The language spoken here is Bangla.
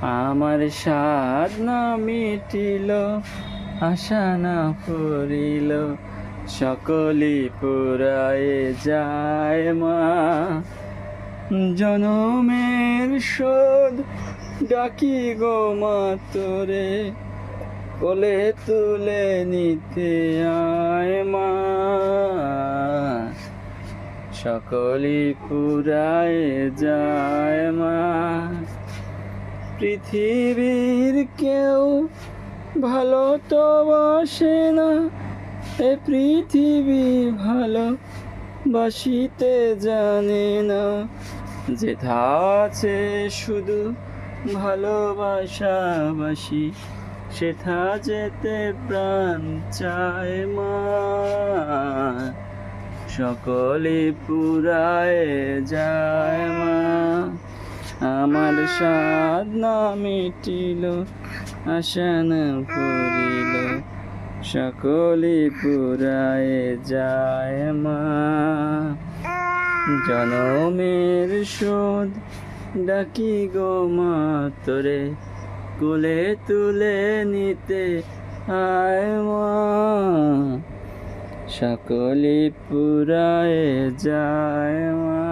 আমার সাধ না মিটিল, আশা না ফুরিল, সকলই পুরায়ে যায় মা। জনমের শোধ ডাকি গো মা তোরে, কোলে তুলে নিতে আয় মা। সকলই পুরায়ে যায় মা। পৃথিবীর কেউ ভালো তো বাসে না, এ পৃথিবী ভালো বাসিতে জানে না। যেথা আছে শুধু ভালোবাসাবাসি, সেথা যেতে প্রাণ চায় মা। সকলে পুরায় যায় মা। আমার সাধ না মিটিল, আশা না ফুরিল, সকলে পুরায় যায় মা। জনমের শোধ ডাকি গো মা তোরে, কোলে তুলে নিতে আয় মা। সকলে পুরায় যায় মা।